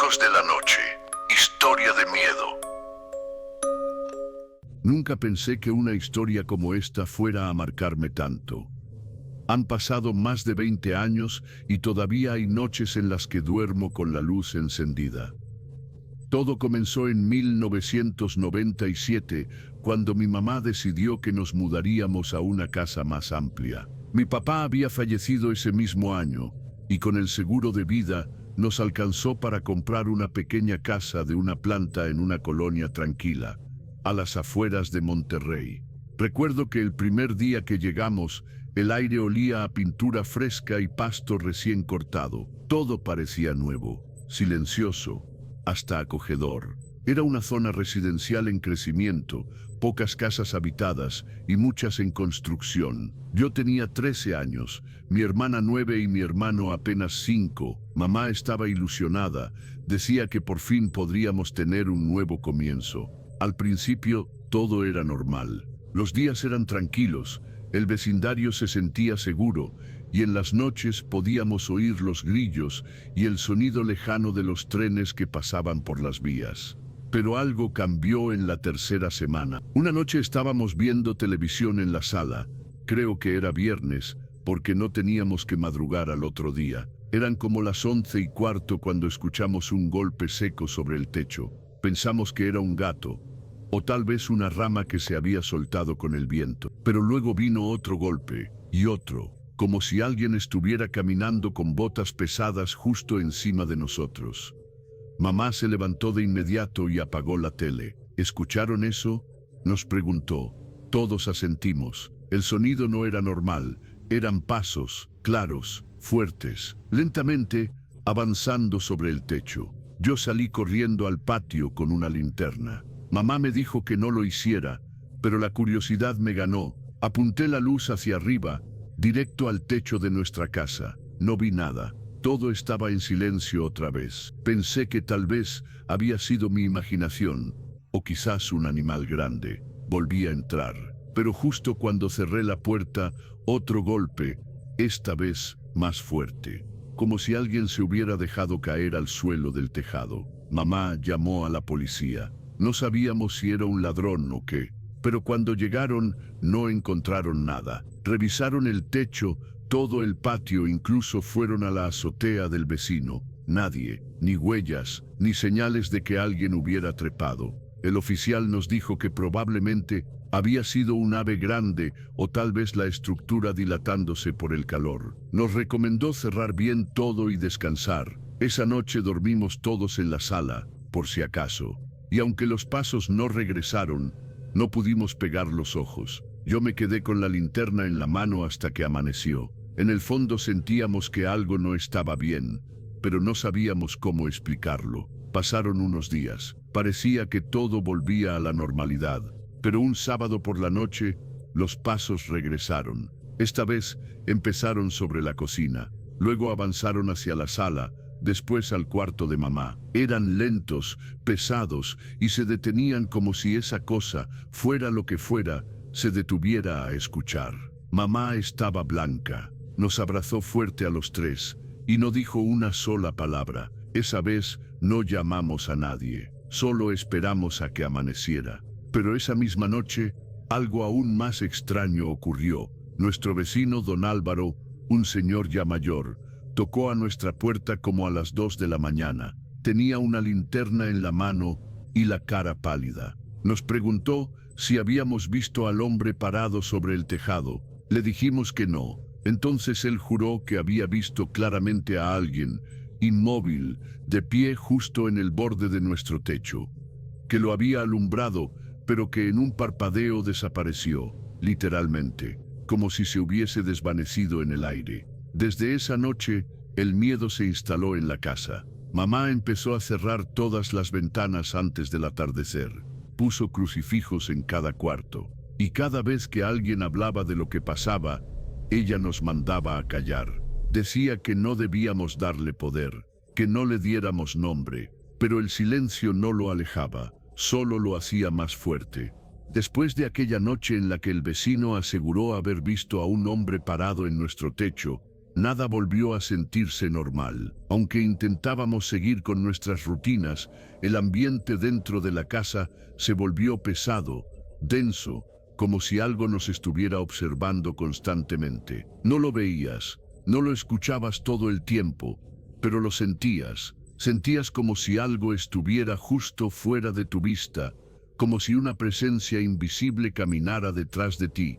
Ecos de la noche. Historia de miedo. Nunca pensé que una historia como esta fuera a marcarme tanto. Han pasado más de 20 años y todavía hay noches en las que duermo con la luz encendida. Todo comenzó en 1997, cuando mi mamá decidió que nos mudaríamos a una casa más amplia. Mi papá había fallecido ese mismo año, y con el seguro de vida nos alcanzó para comprar una pequeña casa de una planta en una colonia tranquila, a las afueras de Monterrey. Recuerdo que el primer día que llegamos, el aire olía a pintura fresca y pasto recién cortado. Todo parecía nuevo, silencioso, hasta acogedor. Era una zona residencial en crecimiento, pocas casas habitadas y muchas en construcción. Yo tenía 13 años, mi hermana 9 y mi hermano apenas 5. Mamá estaba ilusionada, decía que por fin podríamos tener un nuevo comienzo. Al principio, todo era normal. Los días eran tranquilos, el vecindario se sentía seguro, y en las noches podíamos oír los grillos y el sonido lejano de los trenes que pasaban por las vías. Pero algo cambió en la tercera semana. Una noche estábamos viendo televisión en la sala. Creo que era viernes, porque no teníamos que madrugar al otro día. Eran como las 11:15 cuando escuchamos un golpe seco sobre el techo. Pensamos que era un gato, o tal vez una rama que se había soltado con el viento. Pero luego vino otro golpe, y otro, como si alguien estuviera caminando con botas pesadas justo encima de nosotros. Mamá se levantó de inmediato y apagó la tele. ¿Escucharon eso?, nos preguntó. Todos asentimos. El sonido no era normal, eran pasos, claros, fuertes, lentamente, avanzando sobre el techo. Yo salí corriendo al patio con una linterna. Mamá me dijo que no lo hiciera, pero la curiosidad me ganó. Apunté la luz hacia arriba, directo al techo de nuestra casa. No vi nada. Todo estaba en silencio otra vez. Pensé que tal vez había sido mi imaginación, o quizás un animal grande. Volví a entrar, pero justo cuando cerré la puerta, otro golpe, esta vez más fuerte, como si alguien se hubiera dejado caer al suelo del tejado. Mamá llamó a la policía. No sabíamos si era un ladrón o qué, pero cuando llegaron no encontraron nada. Revisaron el techo, todo el patio, incluso fueron a la azotea del vecino. Nadie, ni huellas, ni señales de que alguien hubiera trepado. El oficial nos dijo que probablemente había sido un ave grande o tal vez la estructura dilatándose por el calor. Nos recomendó cerrar bien todo y descansar. Esa noche dormimos todos en la sala, por si acaso. Y aunque los pasos no regresaron, no pudimos pegar los ojos. Yo me quedé con la linterna en la mano hasta que amaneció. En el fondo sentíamos que algo no estaba bien, pero no sabíamos cómo explicarlo. Pasaron unos días. Parecía que todo volvía a la normalidad, pero un sábado por la noche, los pasos regresaron. Esta vez empezaron sobre la cocina, luego avanzaron hacia la sala, después al cuarto de mamá. Eran lentos, pesados, y se detenían como si esa cosa, fuera lo que fuera, se detuviera a escuchar. Mamá estaba blanca. Nos abrazó fuerte a los tres, y no dijo una sola palabra. Esa vez no llamamos a nadie, solo esperamos a que amaneciera. Pero esa misma noche, algo aún más extraño ocurrió. Nuestro vecino don Álvaro, un señor ya mayor, tocó a nuestra puerta como a las 2 de la mañana. Tenía una linterna en la mano y la cara pálida. Nos preguntó si habíamos visto al hombre parado sobre el tejado. Le dijimos que no. Entonces él juró que había visto claramente a alguien, inmóvil, de pie justo en el borde de nuestro techo, que lo había alumbrado, pero que en un parpadeo desapareció, literalmente, como si se hubiese desvanecido en el aire. Desde esa noche, el miedo se instaló en la casa. Mamá empezó a cerrar todas las ventanas antes del atardecer. Puso crucifijos en cada cuarto. Y cada vez que alguien hablaba de lo que pasaba, ella nos mandaba a callar. Decía que no debíamos darle poder, que no le diéramos nombre, pero el silencio no lo alejaba, solo lo hacía más fuerte. Después de aquella noche en la que el vecino aseguró haber visto a un hombre parado en nuestro techo, Nada volvió a sentirse normal. Aunque intentábamos seguir con nuestras rutinas, el ambiente dentro de la casa se volvió pesado, denso, como si algo nos estuviera observando constantemente. No lo veías, no lo escuchabas todo el tiempo, pero lo sentías. Sentías como si algo estuviera justo fuera de tu vista, como si una presencia invisible caminara detrás de ti,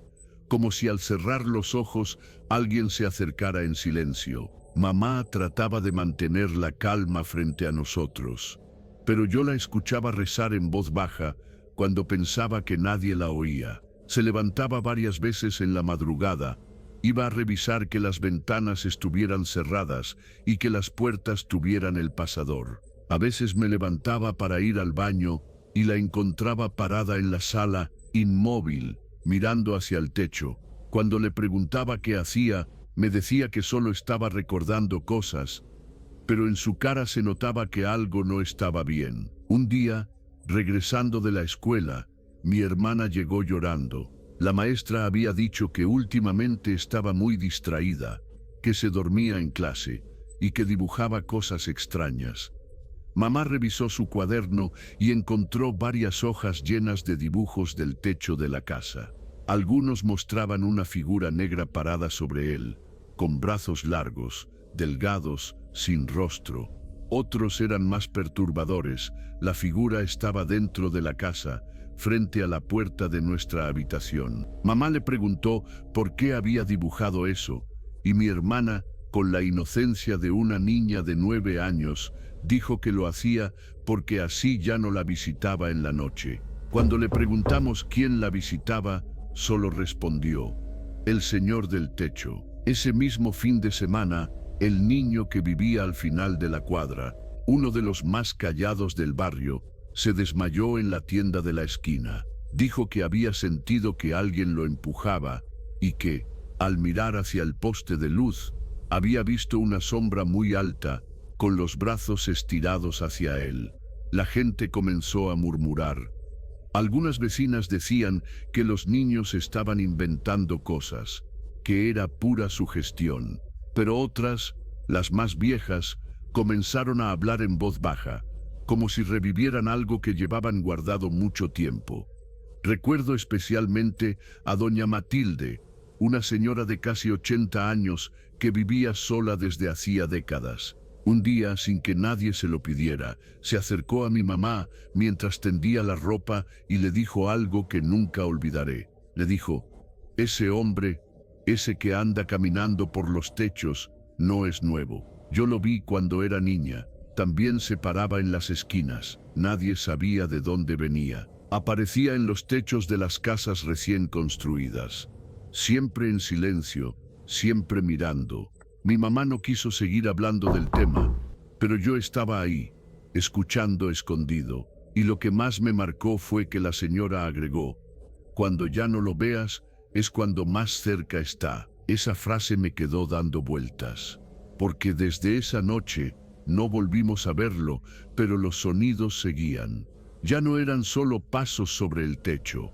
como si al cerrar los ojos alguien se acercara en silencio. Mamá trataba de mantener la calma frente a nosotros, pero yo la escuchaba rezar en voz baja cuando pensaba que nadie la oía. Se levantaba varias veces en la madrugada, iba a revisar que las ventanas estuvieran cerradas y que las puertas tuvieran el pasador. A veces me levantaba para ir al baño y la encontraba parada en la sala, inmóvil, mirando hacia el techo. Cuando le preguntaba qué hacía, me decía que solo estaba recordando cosas, pero en su cara se notaba que algo no estaba bien. Un día, regresando de la escuela, mi hermana llegó llorando. La maestra había dicho que últimamente estaba muy distraída, que se dormía en clase y que dibujaba cosas extrañas. Mamá revisó su cuaderno y encontró varias hojas llenas de dibujos del techo de la casa. Algunos mostraban una figura negra parada sobre él, con brazos largos, delgados, sin rostro. Otros eran más perturbadores. La figura estaba dentro de la casa, frente a la puerta de nuestra habitación. Mamá le preguntó por qué había dibujado eso, y mi hermana, con la inocencia de una niña de 9 años, dijo que lo hacía porque así ya no la visitaba en la noche. Cuando le preguntamos quién la visitaba, solo respondió: el señor del techo. Ese mismo fin de semana, el niño que vivía al final de la cuadra, uno de los más callados del barrio, se desmayó en la tienda de la esquina. Dijo que había sentido que alguien lo empujaba y que, al mirar hacia el poste de luz, había visto una sombra muy alta, con los brazos estirados hacia él. La gente comenzó a murmurar. Algunas vecinas decían que los niños estaban inventando cosas, que era pura sugestión, pero otras, las más viejas, comenzaron a hablar en voz baja, como si revivieran algo que llevaban guardado mucho tiempo. Recuerdo especialmente a doña Matilde, una señora de casi 80 años que vivía sola desde hacía décadas. Un día, sin que nadie se lo pidiera, se acercó a mi mamá mientras tendía la ropa y le dijo algo que nunca olvidaré. Le dijo: ese hombre, ese que anda caminando por los techos, no es nuevo. Yo lo vi cuando era niña. También se paraba en las esquinas. Nadie sabía de dónde venía. Aparecía en los techos de las casas recién construidas. Siempre en silencio, siempre mirando. Mi mamá no quiso seguir hablando del tema, pero yo estaba ahí, escuchando escondido. Y lo que más me marcó fue que la señora agregó: cuando ya no lo veas, es cuando más cerca está. Esa frase me quedó dando vueltas, porque desde esa noche no volvimos a verlo, pero los sonidos seguían. Ya no eran solo pasos sobre el techo.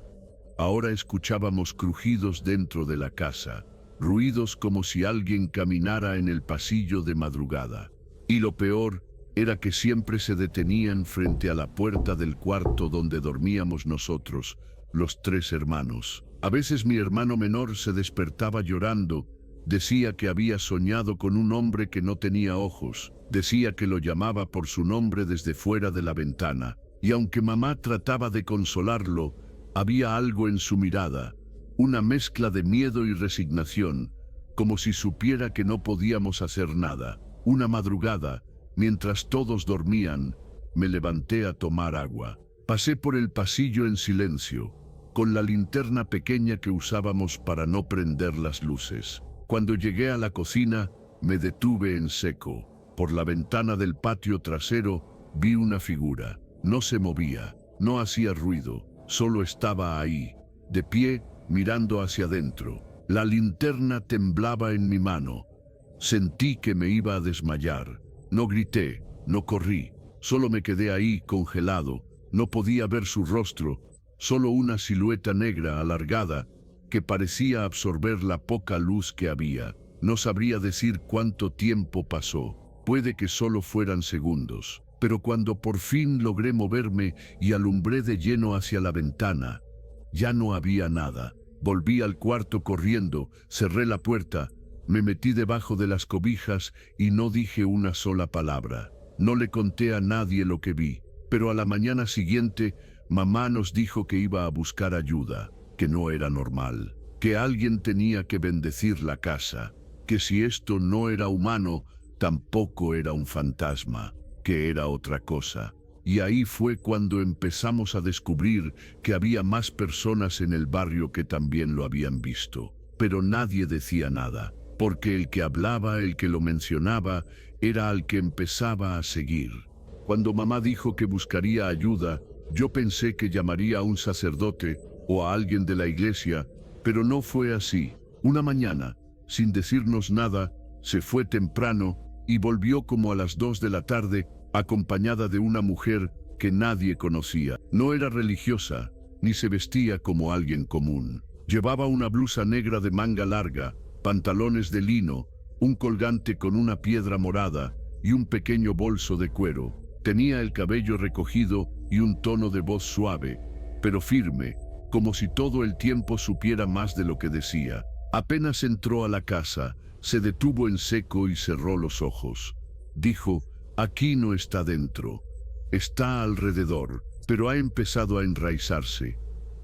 Ahora escuchábamos crujidos dentro de la casa, ruidos como si alguien caminara en el pasillo de madrugada. Y lo peor era que siempre se detenían frente a la puerta del cuarto donde dormíamos nosotros, los 3 hermanos. A veces mi hermano menor se despertaba llorando. Decía que había soñado con un hombre que no tenía ojos. Decía que lo llamaba por su nombre desde fuera de la ventana. Y aunque mamá trataba de consolarlo, había algo en su mirada, una mezcla de miedo y resignación, como si supiera que no podíamos hacer nada. Una madrugada, mientras todos dormían, me levanté a tomar agua. Pasé por el pasillo en silencio, con la linterna pequeña que usábamos para no prender las luces. Cuando llegué a la cocina, me detuve en seco. Por la ventana del patio trasero vi una figura. No se movía, no hacía ruido, solo estaba ahí, de pie, mirando hacia adentro. La linterna temblaba en mi mano. Sentí que me iba a desmayar. No grité, no corrí, solo me quedé ahí congelado. No podía ver su rostro, solo una silueta negra alargada que parecía absorber la poca luz que había. No sabría decir cuánto tiempo pasó. Puede que solo fueran segundos. Pero cuando por fin logré moverme y alumbré de lleno hacia la ventana, ya no había nada. Volví al cuarto corriendo, cerré la puerta, me metí debajo de las cobijas y no dije una sola palabra. No le conté a nadie lo que vi, pero a la mañana siguiente, mamá nos dijo que iba a buscar ayuda, que no era normal, que alguien tenía que bendecir la casa, que si esto no era humano, tampoco era un fantasma, que era otra cosa. Y ahí fue cuando empezamos a descubrir que había más personas en el barrio que también lo habían visto. Pero nadie decía nada, porque el que hablaba, el que lo mencionaba, era al que empezaba a seguir. Cuando mamá dijo que buscaría ayuda, yo pensé que llamaría a un sacerdote o a alguien de la iglesia, pero no fue así. Una mañana, sin decirnos nada, se fue temprano y volvió como a las 2 de la tarde, acompañada de una mujer que nadie conocía. No era religiosa, ni se vestía como alguien común. Llevaba una blusa negra de manga larga, pantalones de lino, un colgante con una piedra morada y un pequeño bolso de cuero. Tenía el cabello recogido y un tono de voz suave, pero firme, como si todo el tiempo supiera más de lo que decía. Apenas entró a la casa, se detuvo en seco y cerró los ojos. Dijo: «Aquí no está dentro, está alrededor, pero ha empezado a enraizarse».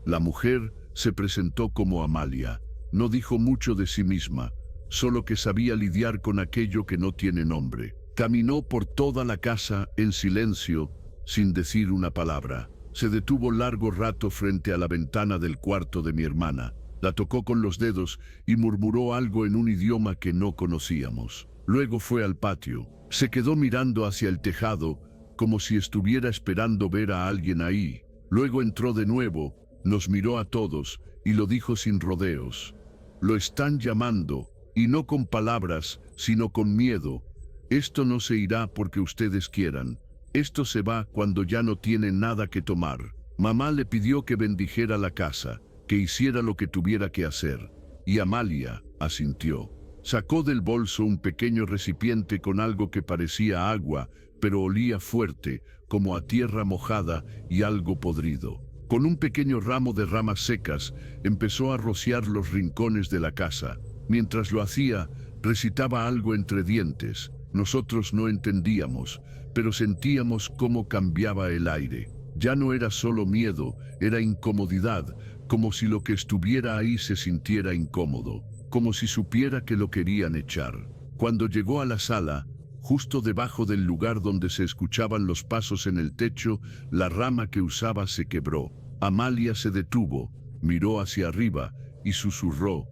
La mujer se presentó como Amalia. No dijo mucho de sí misma, solo que sabía lidiar con aquello que no tiene nombre. Caminó por toda la casa en silencio, sin decir una palabra. Se detuvo largo rato frente a la ventana del cuarto de mi hermana. La tocó con los dedos y murmuró algo en un idioma que no conocíamos. Luego fue al patio. Se quedó mirando hacia el tejado, como si estuviera esperando ver a alguien ahí. Luego entró de nuevo, nos miró a todos y lo dijo sin rodeos: «Lo están llamando, y no con palabras, sino con miedo. Esto no se irá porque ustedes quieran. Esto se va cuando ya no tiene nada que tomar». Mamá le pidió que bendijera la casa, que hiciera lo que tuviera que hacer, y Amalia asintió. Sacó del bolso un pequeño recipiente con algo que parecía agua, pero olía fuerte, como a tierra mojada y algo podrido. Con un pequeño ramo de ramas secas, empezó a rociar los rincones de la casa. Mientras lo hacía, recitaba algo entre dientes. Nosotros no entendíamos, pero sentíamos cómo cambiaba el aire. Ya no era solo miedo, era incomodidad, como si lo que estuviera ahí se sintiera incómodo, como si supiera que lo querían echar. Cuando llegó a la sala, justo debajo del lugar donde se escuchaban los pasos en el techo, la rama que usaba se quebró. Amalia se detuvo, miró hacia arriba y susurró: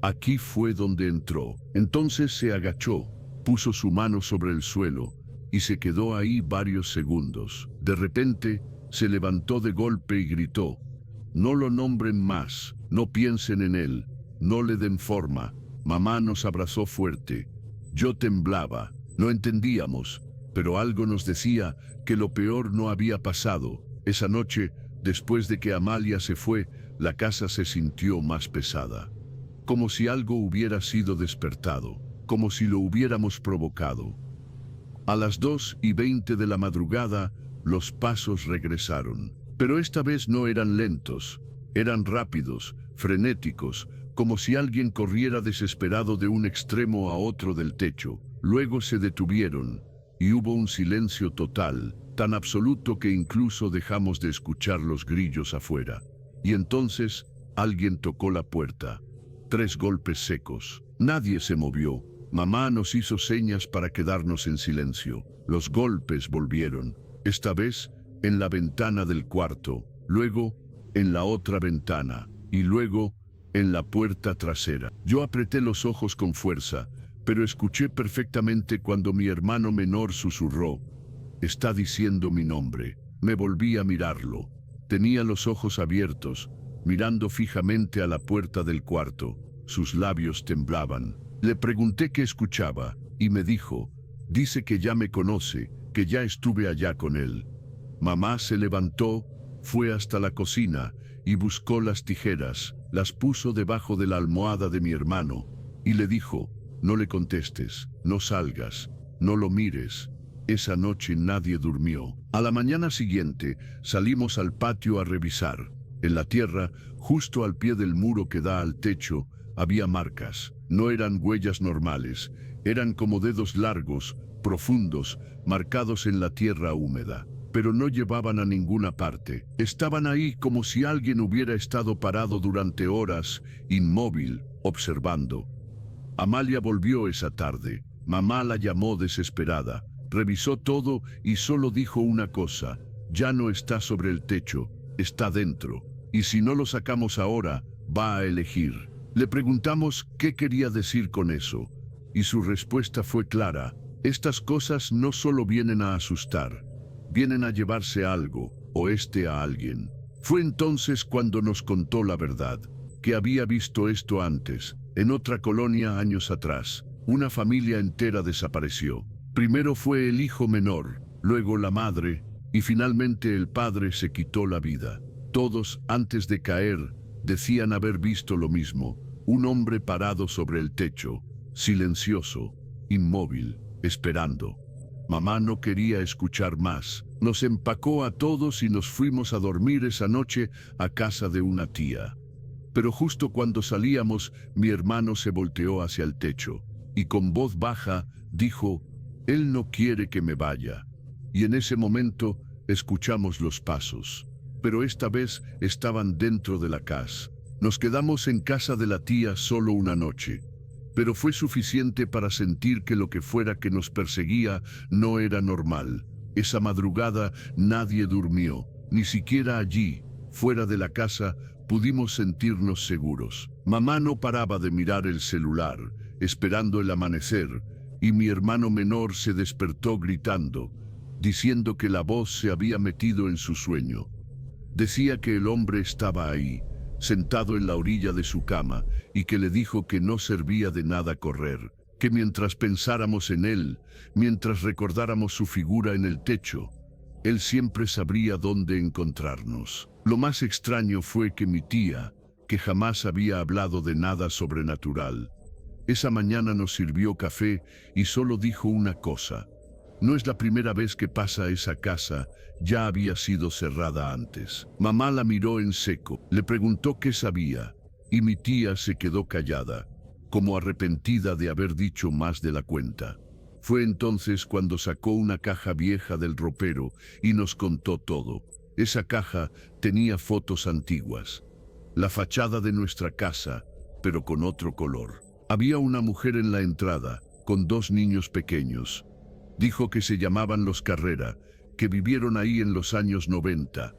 «Aquí fue donde entró». Entonces se agachó, puso su mano sobre el suelo y se quedó ahí varios segundos. De repente, se levantó de golpe y gritó: «No lo nombren más, no piensen en él, no le den forma». Mamá nos abrazó fuerte. Yo temblaba, no entendíamos, pero algo nos decía que lo peor no había pasado. Esa noche, después de que Amalia se fue, la casa se sintió más pesada. Como si algo hubiera sido despertado, como si lo hubiéramos provocado. A las 2:20 de la madrugada, los pasos regresaron. Pero esta vez no eran lentos, eran rápidos, frenéticos, como si alguien corriera desesperado de un extremo a otro del techo. Luego se detuvieron, y hubo un silencio total, tan absoluto que incluso dejamos de escuchar los grillos afuera. Y entonces, alguien tocó la puerta. 3 golpes secos. Nadie se movió. Mamá nos hizo señas para quedarnos en silencio. Los golpes volvieron. Esta vez, en la ventana del cuarto, luego, en la otra ventana, y luego, en la puerta trasera. Yo apreté los ojos con fuerza, pero escuché perfectamente cuando mi hermano menor susurró: «Está diciendo mi nombre». Me volví a mirarlo. Tenía los ojos abiertos, mirando fijamente a la puerta del cuarto. Sus labios temblaban. Le pregunté qué escuchaba, y me dijo: «Dice que ya me conoce, que ya estuve allá con él». Mamá se levantó, fue hasta la cocina y buscó las tijeras, las puso debajo de la almohada de mi hermano, y le dijo: no le contestes, no salgas, no lo mires. Esa noche nadie durmió. A la mañana siguiente salimos al patio a revisar. En la tierra, justo al pie del muro que da al techo, había marcas. No eran huellas normales, eran como dedos largos, profundos, marcados en la tierra húmeda. Pero no llevaban a ninguna parte. Estaban ahí como si alguien hubiera estado parado durante horas, inmóvil, observando. Amalia volvió esa tarde. Mamá la llamó desesperada. Revisó todo y solo dijo una cosa: ya no está sobre el techo, está dentro. Y si no lo sacamos ahora, va a elegir. Le preguntamos qué quería decir con eso, y su respuesta fue clara: estas cosas no solo vienen a asustar, vienen a llevarse algo, o a alguien. Fue entonces cuando nos contó la verdad, que había visto esto antes, en otra colonia años atrás. Una familia entera desapareció. Primero fue el hijo menor, luego la madre, y finalmente el padre se quitó la vida. Todos, antes de caer, decían haber visto lo mismo: un hombre parado sobre el techo, silencioso, inmóvil, esperando. Mamá no quería escuchar más. Nos empacó a todos y nos fuimos a dormir esa noche a casa de una tía. Pero justo cuando salíamos, mi hermano se volteó hacia el techo y con voz baja dijo: él no quiere que me vaya. Y en ese momento escuchamos los pasos, pero esta vez estaban dentro de la casa. Nos quedamos en casa de la tía solo una noche, pero fue suficiente para sentir que lo que fuera que nos perseguía no era normal. Esa madrugada nadie durmió, ni siquiera allí, fuera de la casa, pudimos sentirnos seguros. Mamá no paraba de mirar el celular, esperando el amanecer, y mi hermano menor se despertó gritando, diciendo que la voz se había metido en su sueño. Decía que el hombre estaba ahí, sentado en la orilla de su cama, y que le dijo que no servía de nada correr, que mientras pensáramos en él, mientras recordáramos su figura en el techo, él siempre sabría dónde encontrarnos. Lo más extraño fue que mi tía, que jamás había hablado de nada sobrenatural, esa mañana nos sirvió café y solo dijo una cosa: no es la primera vez que pasa esa casa, ya había sido cerrada antes. Mamá la miró en seco, le preguntó qué sabía, y mi tía se quedó callada, como arrepentida de haber dicho más de la cuenta. Fue entonces cuando sacó una caja vieja del ropero y nos contó todo. Esa caja tenía fotos antiguas, la fachada de nuestra casa, pero con otro color. Había una mujer en la entrada, con 2 niños pequeños. Dijo que se llamaban los Carrera, que vivieron ahí en los años 90,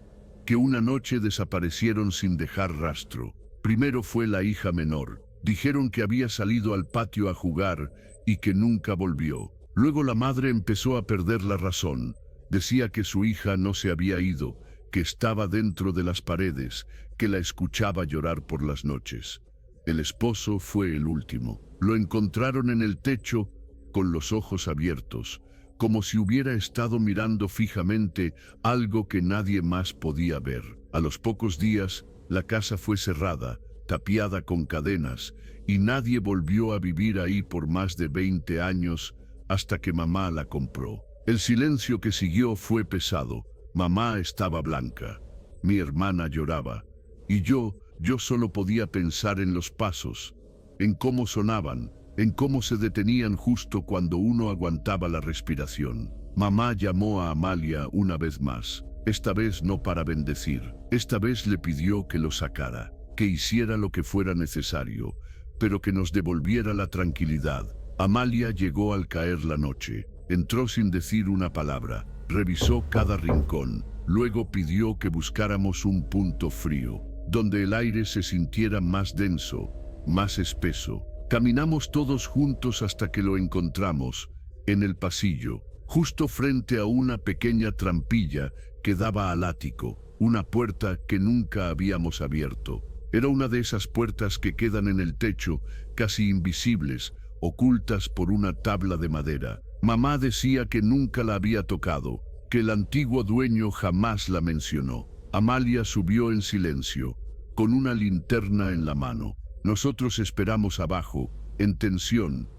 que una noche desaparecieron sin dejar rastro. Primero fue la hija menor. Dijeron que había salido al patio a jugar y que nunca volvió. Luego la madre empezó a perder la razón. Decía que su hija no se había ido, que estaba dentro de las paredes, que la escuchaba llorar por las noches. El esposo fue el último. Lo encontraron en el techo, con los ojos abiertos, como si hubiera estado mirando fijamente algo que nadie más podía ver. A los pocos días, la casa fue cerrada, tapiada con cadenas, y nadie volvió a vivir ahí por más de 20 años, hasta que mamá la compró. El silencio que siguió fue pesado. Mamá estaba blanca, mi hermana lloraba, y yo solo podía pensar en los pasos, en cómo sonaban, en cómo se detenían justo cuando uno aguantaba la respiración. Mamá llamó a Amalia una vez más, esta vez no para bendecir, esta vez le pidió que lo sacara, que hiciera lo que fuera necesario, pero que nos devolviera la tranquilidad. Amalia llegó al caer la noche, entró sin decir una palabra, revisó cada rincón, luego pidió que buscáramos un punto frío, donde el aire se sintiera más denso, más espeso. Caminamos todos juntos hasta que lo encontramos, en el pasillo, justo frente a una pequeña trampilla que daba al ático, una puerta que nunca habíamos abierto. Era una de esas puertas que quedan en el techo, casi invisibles, ocultas por una tabla de madera. Mamá decía que nunca la había tocado, que el antiguo dueño jamás la mencionó. Amalia subió en silencio, con una linterna en la mano. Nosotros esperamos abajo, en tensión,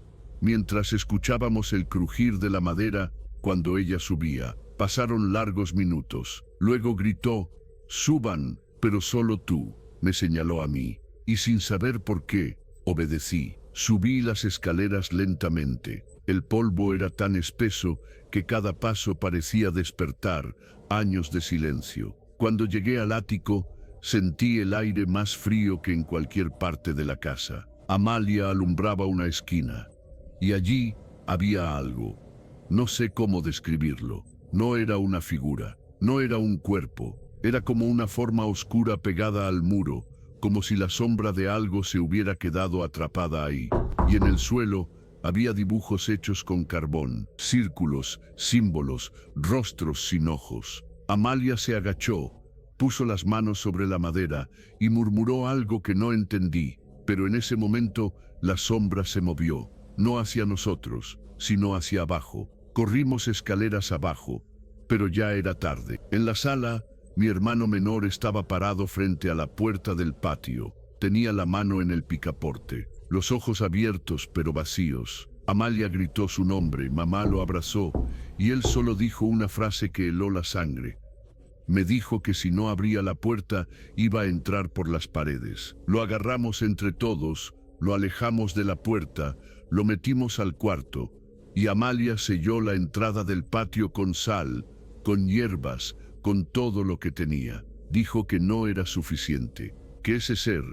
mientras escuchábamos el crujir de la madera cuando ella subía. Pasaron largos minutos. Luego gritó: «Suban, pero solo tú», me señaló a mí, y sin saber por qué, obedecí. Subí las escaleras lentamente. El polvo era tan espeso que cada paso parecía despertar años de silencio. Cuando llegué al ático, sentí el aire más frío que en cualquier parte de la casa. Amalia alumbraba una esquina, y allí había algo. No sé cómo describirlo. No era una figura, no era un cuerpo, era como una forma oscura pegada al muro, como si la sombra de algo se hubiera quedado atrapada ahí. Y en el suelo había dibujos hechos con carbón, círculos, símbolos, rostros sin ojos. Amalia se agachó, puso las manos sobre la madera y murmuró algo que no entendí, pero en ese momento la sombra se movió, no hacia nosotros, sino hacia abajo. Corrimos escaleras abajo, pero ya era tarde. En la sala, mi hermano menor estaba parado frente a la puerta del patio. Tenía la mano en el picaporte, los ojos abiertos pero vacíos. Amalia gritó su nombre, mamá lo abrazó, y él solo dijo una frase que heló la sangre. Me dijo que si no abría la puerta, iba a entrar por las paredes. Lo agarramos entre todos, lo alejamos de la puerta, lo metimos al cuarto, y Amalia selló la entrada del patio con sal, con hierbas, con todo lo que tenía. Dijo que no era suficiente, que ese ser,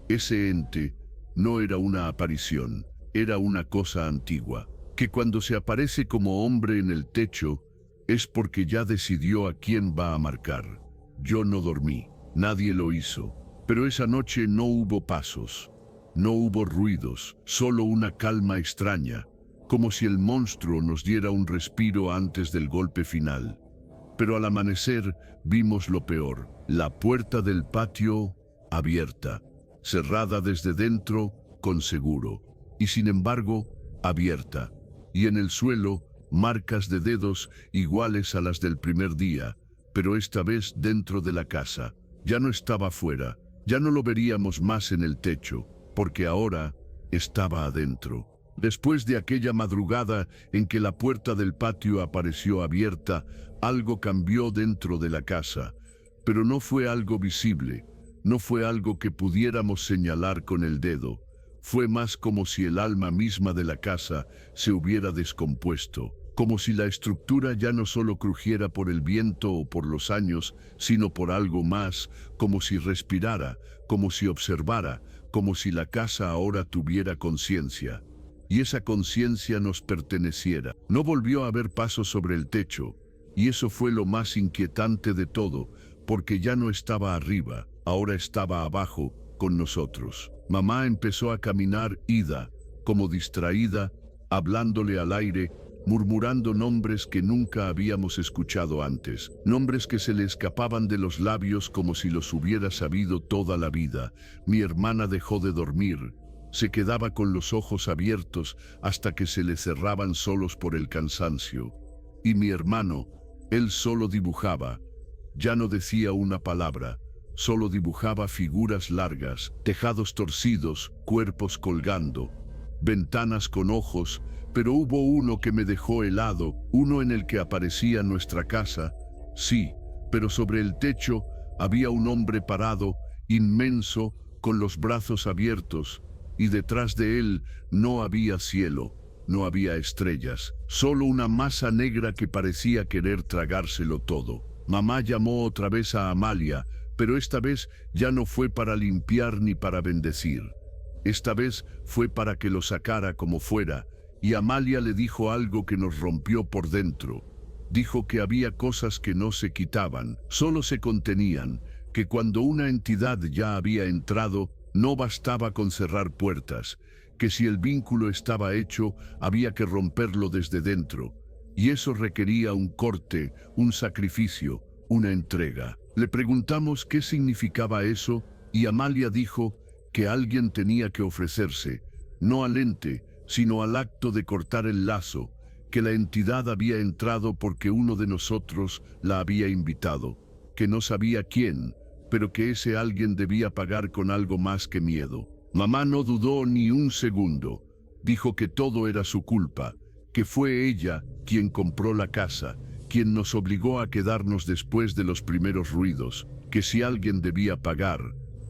ese ente, no era una aparición, era una cosa antigua, que cuando se aparece como hombre en el techo, es porque ya decidió a quién va a marcar. Yo no dormí, nadie lo hizo, pero esa noche no hubo pasos, no hubo ruidos, solo una calma extraña, como si el monstruo nos diera un respiro antes del golpe final. Pero al amanecer vimos lo peor, la puerta del patio abierta, cerrada desde dentro con seguro, y sin embargo abierta, y en el suelo marcas de dedos iguales a las del primer día, pero esta vez dentro de la casa. Ya no estaba fuera, ya no lo veríamos más en el techo, porque ahora estaba adentro. Después de aquella madrugada en que la puerta del patio apareció abierta, algo cambió dentro de la casa, pero no fue algo visible, no fue algo que pudiéramos señalar con el dedo. Fue más como si el alma misma de la casa se hubiera descompuesto, como si la estructura ya no solo crujiera por el viento o por los años, sino por algo más, como si respirara, como si observara, como si la casa ahora tuviera conciencia. Y esa conciencia nos perteneciera. No volvió a haber pasos sobre el techo, y eso fue lo más inquietante de todo, porque ya no estaba arriba, ahora estaba abajo, con nosotros. Mamá empezó a caminar ida, como distraída, hablándole al aire, murmurando nombres que nunca habíamos escuchado antes, nombres que se le escapaban de los labios como si los hubiera sabido toda la vida. Mi hermana dejó de dormir. Se quedaba con los ojos abiertos hasta que se le cerraban solos por el cansancio. Y mi hermano, él solo dibujaba, ya no decía una palabra, solo dibujaba figuras largas, tejados torcidos, cuerpos colgando, ventanas con ojos, pero hubo uno que me dejó helado, uno en el que aparecía nuestra casa. Sí, pero sobre el techo había un hombre parado, inmenso, con los brazos abiertos, y detrás de él no había cielo, no había estrellas, solo una masa negra que parecía querer tragárselo todo. Mamá llamó otra vez a Amalia, pero esta vez ya no fue para limpiar ni para bendecir. Esta vez fue para que lo sacara como fuera, y Amalia le dijo algo que nos rompió por dentro. Dijo que había cosas que no se quitaban, solo se contenían, que cuando una entidad ya había entrado, no bastaba con cerrar puertas, que si el vínculo estaba hecho, había que romperlo desde dentro, y eso requería un corte, un sacrificio, una entrega. Le preguntamos qué significaba eso, y Amalia dijo que alguien tenía que ofrecerse, no al ente, sino al acto de cortar el lazo, que la entidad había entrado porque uno de nosotros la había invitado, que no sabía quién, pero que ese alguien debía pagar con algo más que miedo. Mamá no dudó ni un segundo. Dijo que todo era su culpa, que fue ella quien compró la casa, quien nos obligó a quedarnos después de los primeros ruidos, que si alguien debía pagar,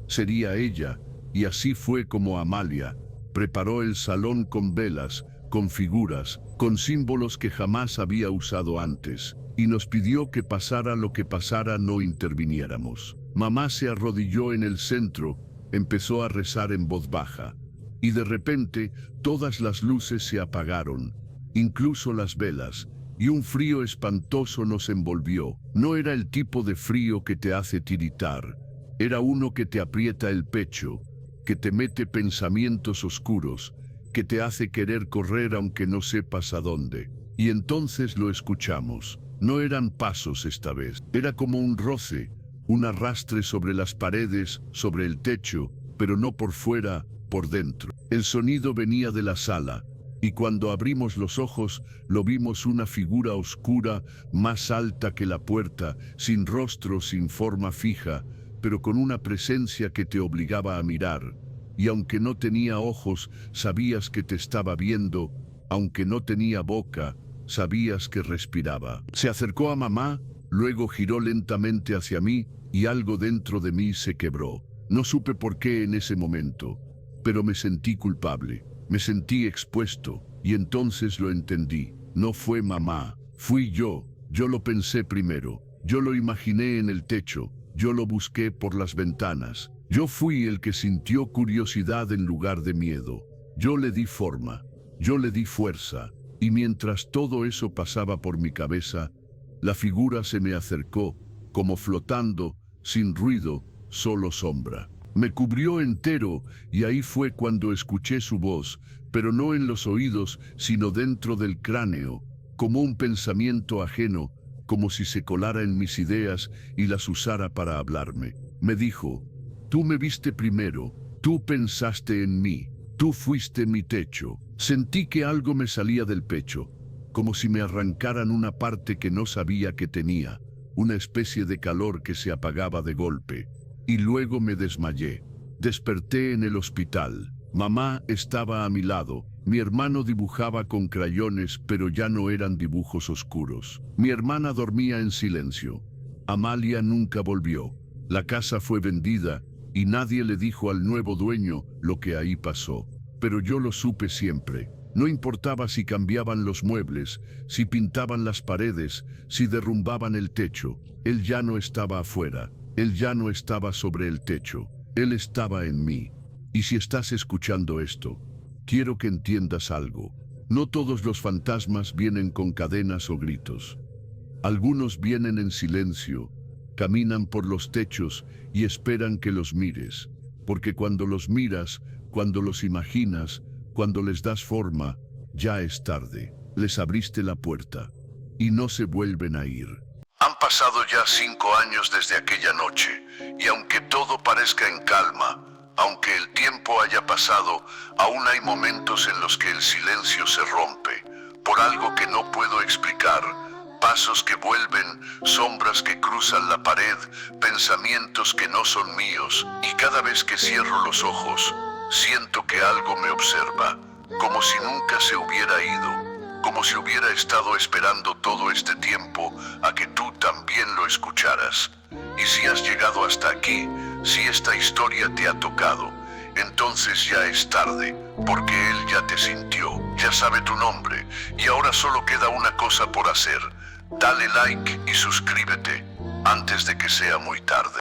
sería ella, y así fue como Amalia preparó el salón con velas, con figuras, con símbolos que jamás había usado antes, y nos pidió que pasara lo que pasara no interviniéramos. Mamá se arrodilló en el centro, empezó a rezar en voz baja, y de repente todas las luces se apagaron, incluso las velas, y un frío espantoso nos envolvió. No era el tipo de frío que te hace tiritar, era uno que te aprieta el pecho, que te mete pensamientos oscuros, que te hace querer correr aunque no sepas a dónde. Y entonces lo escuchamos. No eran pasos esta vez, era como un roce, un arrastre sobre las paredes, sobre el techo, pero no por fuera, por dentro. El sonido venía de la sala, y cuando abrimos los ojos, lo vimos una figura oscura, más alta que la puerta, sin rostro, sin forma fija, pero con una presencia que te obligaba a mirar. Y aunque no tenía ojos, sabías que te estaba viendo, aunque no tenía boca, sabías que respiraba. Se acercó a mamá, luego giró lentamente hacia mí, y algo dentro de mí se quebró. No supe por qué en ese momento, pero me sentí culpable, me sentí expuesto, y entonces lo entendí. No fue mamá, fui yo lo pensé primero, yo lo imaginé en el techo, yo lo busqué por las ventanas. Yo fui el que sintió curiosidad en lugar de miedo. Yo le di forma, yo le di fuerza, y mientras todo eso pasaba por mi cabeza, la figura se me acercó, como flotando, sin ruido, solo sombra. Me cubrió entero, y ahí fue cuando escuché su voz, pero no en los oídos, sino dentro del cráneo, como un pensamiento ajeno, como si se colara en mis ideas y las usara para hablarme. Me dijo: tú me viste primero, tú pensaste en mí, tú fuiste mi techo. Sentí que algo me salía del pecho, como si me arrancaran una parte que no sabía que tenía, una especie de calor que se apagaba de golpe. Y luego me desmayé. Desperté en el hospital. Mamá estaba a mi lado. Mi hermano dibujaba con crayones, pero ya no eran dibujos oscuros. Mi hermana dormía en silencio. Amalia nunca volvió. La casa fue vendida y nadie le dijo al nuevo dueño lo que ahí pasó. Pero yo lo supe siempre. No importaba si cambiaban los muebles, si pintaban las paredes, si derrumbaban el techo. Él ya no estaba afuera. Él ya no estaba sobre el techo. Él estaba en mí. Y si estás escuchando esto, quiero que entiendas algo. No todos los fantasmas vienen con cadenas o gritos. Algunos vienen en silencio, caminan por los techos y esperan que los mires. Porque cuando los miras, cuando los imaginas, cuando les das forma, ya es tarde. Les abriste la puerta y no se vuelven a ir. Han pasado ya 5 años desde aquella noche, y aunque todo parezca en calma, aunque el tiempo haya pasado, aún hay momentos en los que el silencio se rompe, por algo que no puedo explicar, pasos que vuelven, sombras que cruzan la pared, pensamientos que no son míos, y cada vez que cierro los ojos, siento que algo me observa, como si nunca se hubiera ido. Como si hubiera estado esperando todo este tiempo a que tú también lo escucharas. Y si has llegado hasta aquí, si esta historia te ha tocado, entonces ya es tarde, porque él ya te sintió, ya sabe tu nombre, y ahora solo queda una cosa por hacer. Dale like y suscríbete antes de que sea muy tarde.